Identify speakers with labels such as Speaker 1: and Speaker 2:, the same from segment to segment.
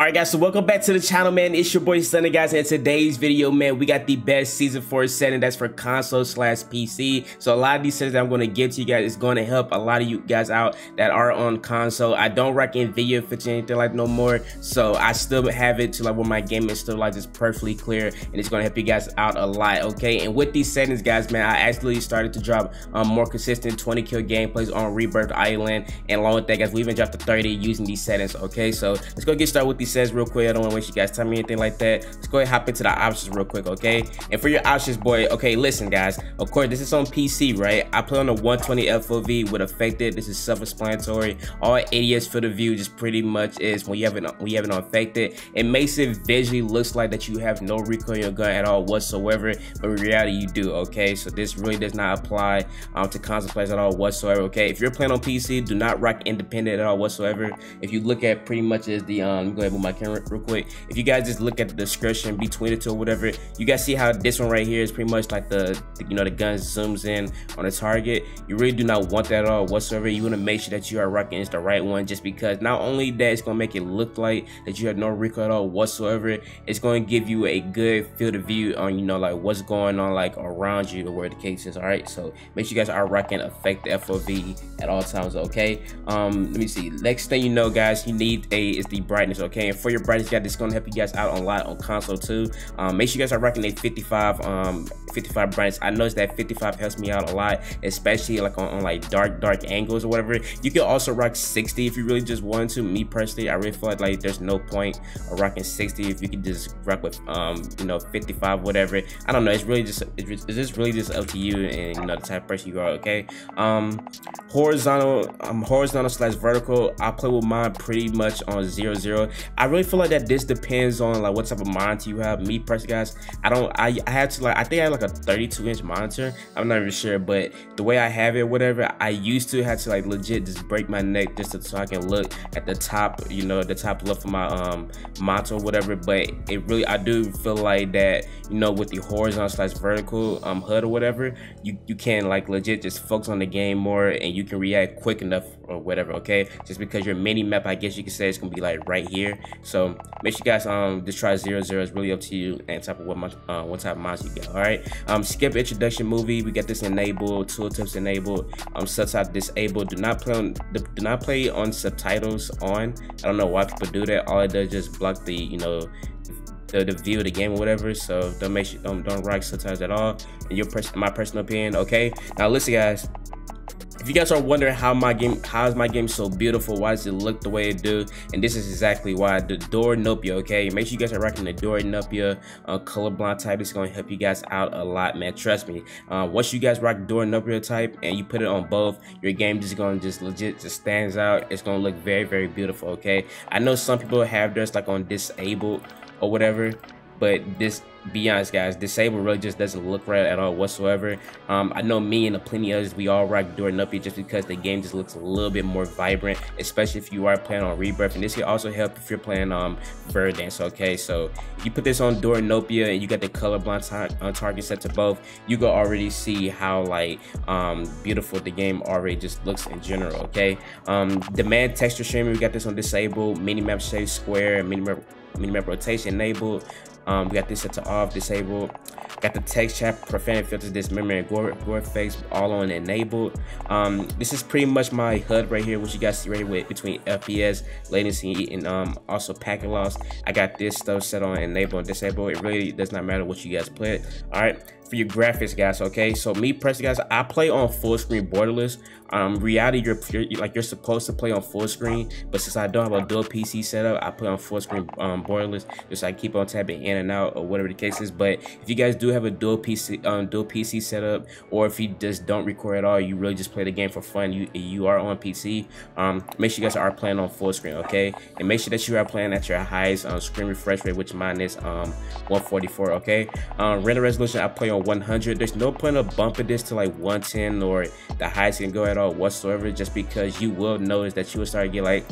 Speaker 1: Alright guys, so welcome back to the channel, man. It's your boy Stonted, guys, and in today's video, man, we got the best season 4 setting that's for console/PC. So a lot of these settings that I'm going to give to you guys is going to help a lot of you guys out that are on console. I don't recommend video footage or anything like no more, so I still have it to like where my game is still like just perfectly clear, and it's going to help you guys out a lot, okay? And with these settings, guys, man, I actually started to drop more consistent 20 kill gameplays on Rebirth Island, and along with that, guys, we even dropped to 30 using these settings, okay? So let's go get started with these settings real quick. I don't want to waste you guys time or anything like that. Let's go ahead and hop into the options real quick, okay? And for your options, boy, okay, listen, guys, of course this is on PC, right? I play on the 120 FOV with affected. This is self-explanatory. All ADS field of view just pretty much is when you have it on affected, it makes it visually looks like that you have no recoil in your gun at all whatsoever, but in reality you do, okay? So this really does not apply to console players at all whatsoever, okay? If you're playing on PC, do not rock independent at all whatsoever. If you look at pretty much as the let me go ahead and move my camera real quick. If you guys just look at the description between the two or whatever, you guys see how this one right here is pretty much like the gun zooms in on the target. You really do not want that at all whatsoever. You want to make sure that you are rocking the right one, just because not only that it's going to make it look like that you have no recoil at all whatsoever, it's going to give you a good field of view on like what's going on like around you or where the case is. All right, so make sure you guys are rocking affect FOV at all times, okay? Let me see. Next thing you know, guys, you need is the brightness, okay? And for your brightness, guys, this is going to help you guys out a lot on console too. Make sure you guys are rocking a 55 brightness. I noticed that 55 helps me out a lot, especially like on like dark angles or whatever. You can also rock 60 if you really just want to. Me personally, I really feel like there's no point of rocking 60 if you can just rock with 55, whatever. I don't know, it's really just it's really just up to you and the type of person you are, okay? Horizontal slash vertical, I play with mine pretty much on 0-0. I really feel like that this depends on like what type of monitor you have. Me personally, guys, I had to like, I think I had like a 32-inch monitor. I'm not even sure, but the way I have it, whatever, I used to have to like legit just break my neck just so I can look at the top, the top left of my monitor or whatever. But it really, I do feel like that, with the horizontal slash vertical HUD or whatever, you can like legit just focus on the game more, and you can react quick enough or whatever, okay? Just because your mini map, I guess you could say, it's gonna be like right here. So make sure you guys just try 0-0. It's really up to you and type of what type of mods you get. All right, skip introduction movie, we got this enabled. Tooltips enabled. Subtitle disabled. Do not play on subtitles on. I don't know why people do that. All it does is just block the the view of the game or whatever. So don't rock subtitles at all, in my personal opinion, okay? Now listen, guys, if you guys are wondering how is my game so beautiful, why does it look the way it do, and this is exactly why. The door Nopia, okay? Make sure you guys are rocking the door Nopia colorblind type. It's going to help you guys out a lot, man, trust me. Once you guys rock door Nopia type and you put it on both, your game just going to legit stands out. It's going to look very, very beautiful, okay? I know some people have theirs like on disabled or whatever, but be honest, guys, disable really just doesn't look right at all whatsoever. I know me and plenty others, we all rock door Nopia just because the game just looks a little bit more vibrant, especially if you are playing on Rebirth. And this can also help if you're playing Verdance, okay? So if you put this on door Nopia and you got the colorblind target set to both, you can already see how like beautiful the game already just looks in general, okay? Demand texture streaming, we got this on disabled. Minimap shade square, minimap rotation enabled. We got this set to off, disabled. Got the text chat, profanity filters, dismember, and gore face all on enabled. This is pretty much my HUD right here, which you guys see right with between FPS, latency, and also packet loss. I got this stuff set on enable and disable. It really does not matter what you guys put. All right, for your graphics, guys, okay? So me personally, guys, I play on full screen borderless. Reality, you're supposed to play on full screen, but since I don't have a dual PC setup, I play on full screen borderless, just so I keep on tapping in and out or whatever the case is. But if you guys do have a dual PC setup, or if you just don't record at all, you really just play the game for fun, you are on PC, make sure you guys are playing on full screen, okay? And make sure that you are playing at your highest screen refresh rate, which mine is 144, okay? Render resolution, I play on 100. There's no point of bumping this to like 110 or the highest you can go at all whatsoever, just because you will notice that you will start to get like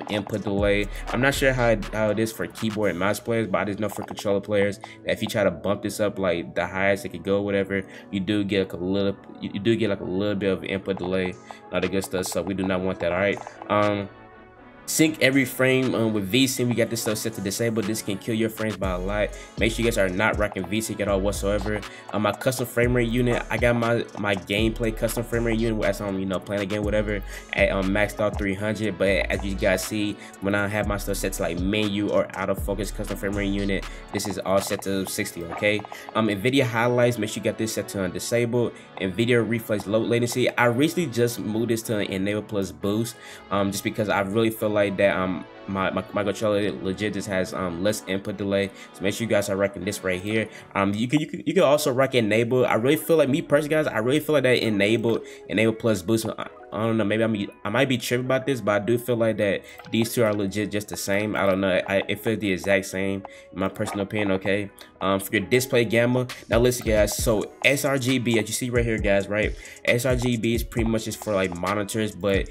Speaker 1: input delay. I'm not sure how it is for keyboard and mouse players, but I just know for controller players that if you try to bump this up like the highest it could go, whatever, you do get like a little bit of input delay, all the good stuff. So we do not want that. All right, Sync every frame with VSync. We got this stuff set to disable. This can kill your frames by a lot. Make sure you guys are not rocking VSync at all whatsoever. My custom frame rate unit, I got my gameplay custom frame rate unit as I'm playing a game whatever at maxed out 300. But as you guys see, when I have my stuff set to like menu or out of focus custom frame rate unit, this is all set to 60. Okay. NVIDIA highlights, make sure you got this set to disabled. NVIDIA reflex low latency, I recently just moved this to enable plus boost, just because I really feel like that my controller legit just has less input delay. So make sure you guys are rocking this right here. You can also rock enable. I really feel like, me personally guys, I really feel like that enable plus boost, I don't know, maybe I might be tripping about this, but I do feel like that these two are legit just the same. I don't know, it feels the exact same in my personal opinion. Okay. For your display gamma, now listen guys, so sRGB, as you see right here guys, right, sRGB is pretty much just for like monitors, but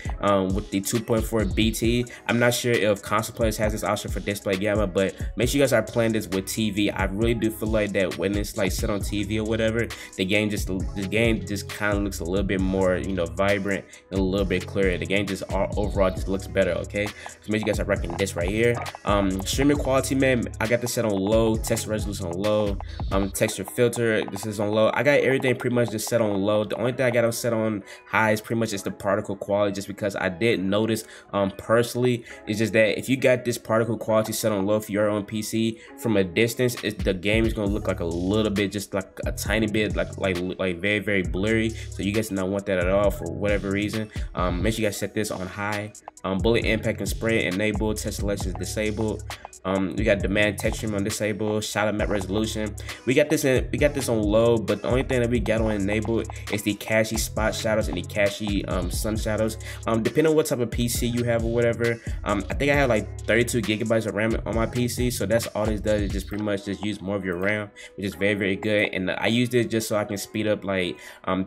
Speaker 1: with the 2.4 BT, I'm not sure if console players has this option for display gamma, but make sure you guys are playing this with TV. I really do feel like that when it's like set on TV or whatever, the game just kind of looks a little bit more vibrant and a little bit clearer. The game just overall just looks better. Okay, so make sure you guys are rocking this right here. Streaming quality, man, I got this set on low. Texture resolution on low. Texture filter, this is on low. I got everything pretty much just set on low. The only thing I got on set on high is pretty much just the particle quality, just because I did notice personally, it's just that if you got this particle quality set on low for your own PC, from a distance, the game is gonna look like a little bit, just like a tiny bit, like very, very blurry. So you guys do not want that at all for whatever reason. Make sure you guys set this on high. Bullet impact and spray enabled. Test selection is disabled. We got demand texture on disabled. Shadow map resolution, we got this on low, but the only thing that we got on enabled is the cashy spot shadows and the cashy sun shadows. Depending on what type of PC you have or whatever, I think I have like 32 gigabytes of RAM on my PC, so that's all this does, is just pretty much just use more of your RAM, which is very, very good. And I used it just so I can speed up like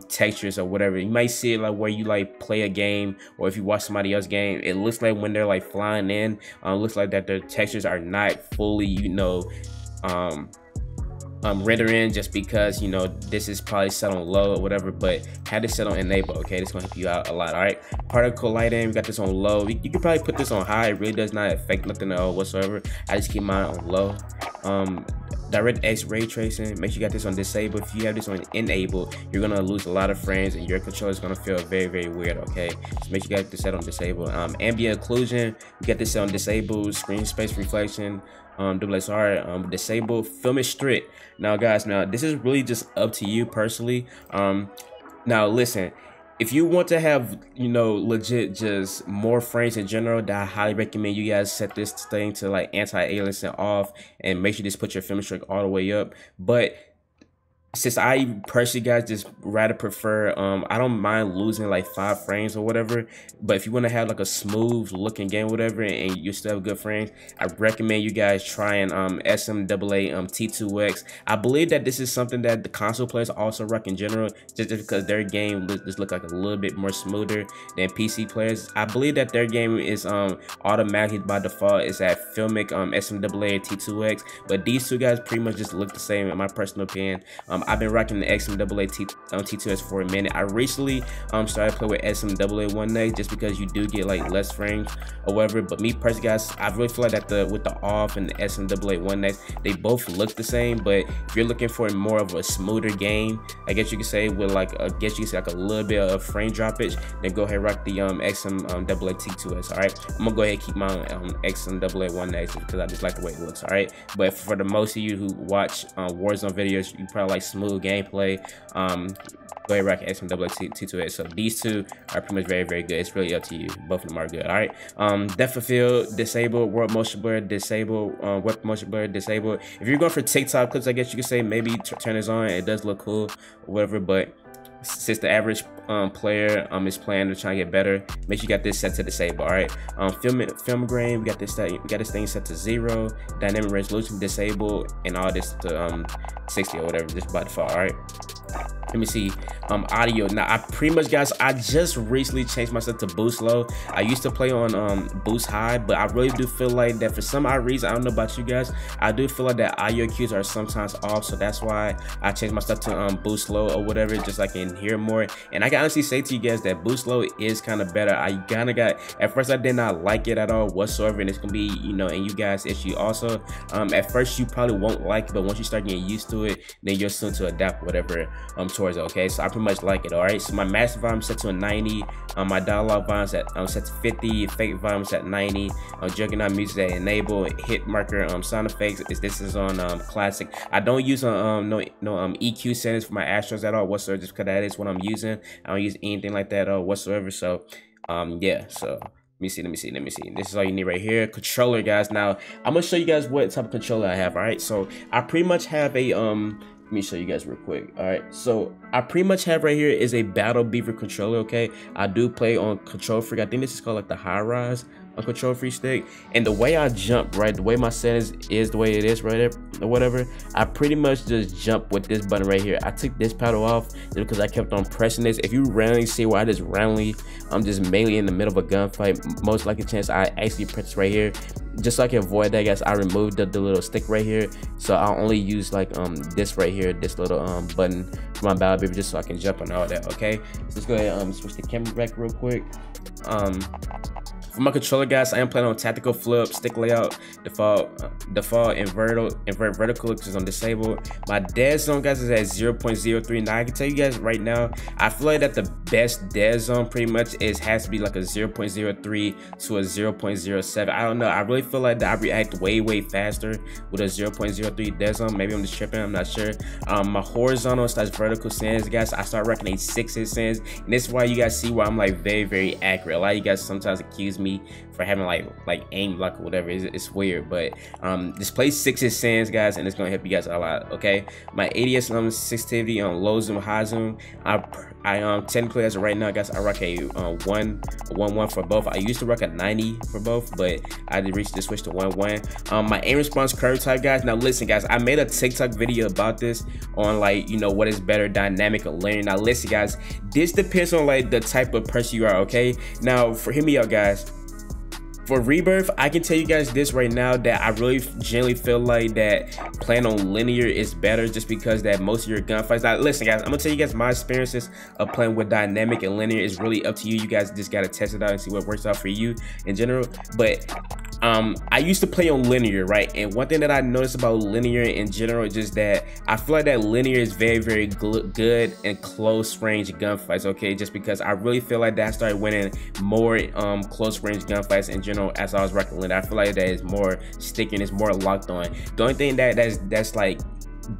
Speaker 1: textures or whatever. You might see it like where you like play a game, or if you watch somebody else's game, it looks like when they're like flying in, looks like that their textures are not fully render in, just because this is probably set on low or whatever, but had it set on enable. Okay, this is gonna help you out a lot. All right, particle lighting, we got this on low. You can probably put this on high. It really does not affect nothing at all whatsoever. I just keep mine on low. DirectX ray tracing, make sure you got this on disable. If you have this on enable, you're gonna lose a lot of frames and your controller is gonna feel very, very weird. Okay, so make sure you got this set on disable. Ambient occlusion, you got this set on disable. Screen space reflection, WSR, disable. Film is strict. Now guys, this is really just up to you personally. Now listen, if you want to have legit just more frames in general, that I highly recommend you guys set this thing to like anti-aliasing off, and make sure you just put your film strike all the way up. But since I personally guys just rather prefer, I don't mind losing like 5 frames or whatever, but if you want to have like a smooth looking game whatever and you still have good frames, I recommend you guys trying SMAA T2X. I believe that this is something that the console players also rock in general, just because their game just look like a little bit more smoother than PC players. I believe that their game is automatically by default is at Filmic SMAA T2X, but these two guys pretty much just look the same in my personal opinion. I've been rocking the SMAA T2S for a minute. I recently started playing with SMAA 1X just because you do get like less frames or whatever. But me personally, guys, I really feel like that with the off and the SMAA 1X, they both look the same. But if you're looking for more of a smoother game, I guess you could say with like a little bit of frame droppage, then go ahead and rock the SMAA T2S. All right, I'm gonna go ahead and keep my SMAA 1X because I just like the way it looks. All right, but for the most of you who watch Warzone videos, you probably like smooth gameplay. Go ahead, rock SMAA T2S. So these two are pretty much very, very good. It's really up to you. Both of them are good. All right. Depth of field disabled. World motion blur disabled. Weapon motion blur disabled. If you're going for TikTok clips, I guess you could say maybe turn this on. It does look cool or whatever, but since the average player is playing to try to get better, make sure you got this set to disable. All right. Film grain, we got this thing set to 0. Dynamic resolution disabled, and all this to 60 or whatever, just by default. All right. let me see, audio. Now I pretty much, guys, I just recently changed myself to boost low. I used to play on boost high, but I really do feel like that for some odd reason, I don't know about you guys, I do feel like that audio cues are sometimes off, so that's why I changed my stuff to boost low or whatever, just so I can hear more. And I can honestly say to you guys that boost low is kind of better. I kind of got, at first I did not like it at all whatsoever, and it's gonna be, you know, and you guys issue also. At first you probably won't like it, but once you start getting used to it, then you're soon to adapt whatever towards it. Okay, so I pretty much like it. All right, so my master volume set to a 90, my dialogue volume set to 50, fake volume set 90, juggernaut music at enable, hit marker sound effects this is on classic. I don't use no EQ settings for my Astros at all whatsoever, just because that is what I'm using. I don't use anything like that whatsoever. So yeah, so let me see. This is all you need right here. Controller, guys. Now I'm gonna show you guys what type of controller I have. All right, so I pretty much have a let me show you guys real quick. All right, so I pretty much have right here is a Battle Beaver controller. Okay, I do play on Control Freak. I think this is called like the high rise on Control Freak stick. And the way I jump, right, the way my settings is the way it is right there or whatever, I pretty much just jump with this button right here. I took this paddle off just because I kept on pressing this. If you randomly see where I just randomly, I'm just mainly in the middle of a gunfight, most likely chance I actually press right here. Just so I can avoid that, guys, I removed the little stick right here. So I'll only use like this right here, this little button for my Battle Beaver, just so I can jump and all that. Okay, so let's go ahead and switch the camera back real quick. For my controller, guys, I am playing on tactical flip, stick layout, default, invert vertical, which is on disabled. My dead zone, guys, is at 0.03. Now I can tell you guys right now, I feel like that the best dead zone pretty much has to be like a 0.03 to a 0.07. I don't know. I really feel like that I react way faster with a 0.03 dead zone. Maybe I'm just tripping. I'm not sure. My horizontal / vertical sends, guys, I start reckoning a 6 hit sends, and this is why you guys see where I'm like very accurate. A lot of you guys sometimes accuse me for having like aim lock or whatever. It's weird, but display 6 hit sends, guys, and it's gonna help you guys a lot. Okay, my ADS sensitivity on low zoom, high zoom, I technically as of right now, guys, I rock a 1 for both. I used to rock a 90 for both, but I did reach the switch to 1. My aim response curve type, guys. Now listen, guys, I made a TikTok video about this on like, you know, what is better, dynamic or linear. Now listen, guys, this depends on like the type of person you are. Okay, now hear me out, guys. For Rebirth, I can tell you guys this right now, that I really generally feel like that playing on linear is better, just because that most of your gunfights. Now listen, guys, I'm gonna tell you guys my experiences of playing with dynamic and linear is really up to you. You guys just gotta test it out and see what works out for you in general. But I used to play on linear, right? And one thing that I noticed about linear in general is just that I feel like that linear is very good in close range gunfights. Okay, just because I really feel like that I started winning more close range gunfights in general as I was rocking linear. I feel like that is more sticking, it's more locked on. The only thing that's like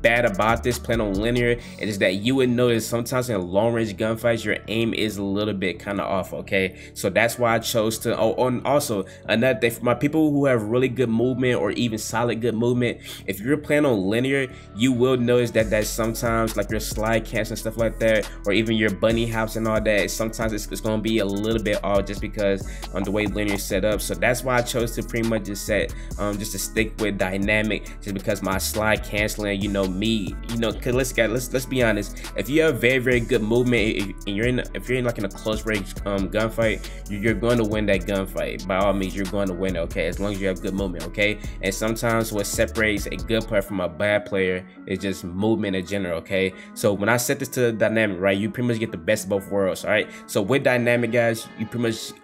Speaker 1: bad about this playing on linear is that you would notice sometimes in long range gunfights your aim is a little bit kind of off. Okay, so that's why I chose to and also another thing for my people who have really good movement or even solid good movement, if you're playing on linear, you will notice that sometimes like your slide cancel and stuff like that, or even your bunny hops and all that, sometimes it's going to be a little bit off just because the way linear is set up. So that's why I chose to pretty much just set just to stick with dynamic, just because my slide canceling, you know, cause let's be honest, if you have very good movement and if you're in like in a close range gunfight, you're going to win that gunfight. By all means, you're going to win, okay, as long as you have good movement. Okay, and sometimes what separates a good player from a bad player is just movement in general. Okay, so when I set this to dynamic, right, you pretty much get the best of both worlds. All right, so with dynamic, guys, you pretty much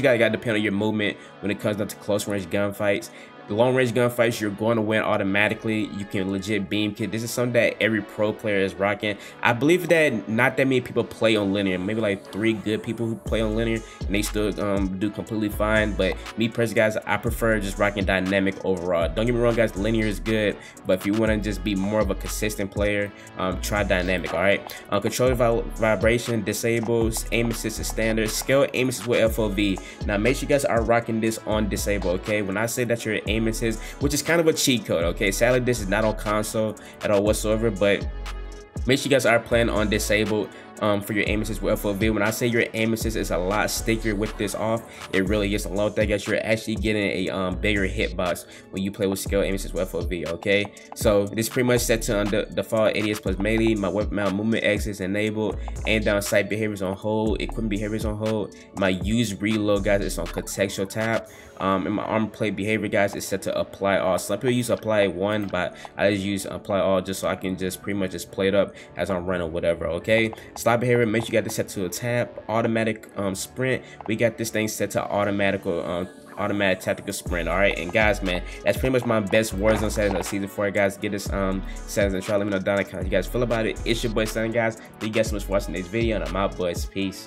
Speaker 1: gotta depend on your movement when it comes down to close range gunfights. The long range gunfights, you're going to win automatically. You can legit beam kit. This is something that every pro player is rocking. I believe that not that many people play on linear. Maybe like 3 good people who play on linear, and they still do completely fine. But me personally, guys, I prefer just rocking dynamic overall. Don't get me wrong, guys, linear is good, but if you want to just be more of a consistent player, try dynamic. All right, controller vibration disables, aim assist is standard, scale aim assist with FOV. Now make sure you guys are rocking this on disable. Okay, when I say that you're aim assist, which is kind of a cheat code. Okay, sadly this is not on console at all whatsoever, but Make sure you guys are planning on disabled for your aim assist with FOV. When I say your aim assist is a lot stickier with this off, it really is. Along with that, guys, you're actually getting a bigger hitbox when you play with skill aim assist with FOV. Okay, so this pretty much set to default ADS plus melee. My weapon mount movement X is enabled, and down sight behaviors on hold, equipment behaviors on hold. My use reload, guys, is on contextual tab. And my armor plate behavior, guys, is set to apply all. Some people use apply one, but I just use apply all just so I can just pretty much just play it up as I'm running, whatever. Okay, slide behavior, make sure you got this set to a tab. Automatic sprint, we got this thing set to automatic tactical sprint. All right, and guys, man, that's pretty much my best Warzone settings of season 4, guys. Get this settings and try to let me know down in the comments how you guys feel about it. It's your boy Stonted, guys. Thank you guys so much for watching this video, and I'm out, boys. Peace.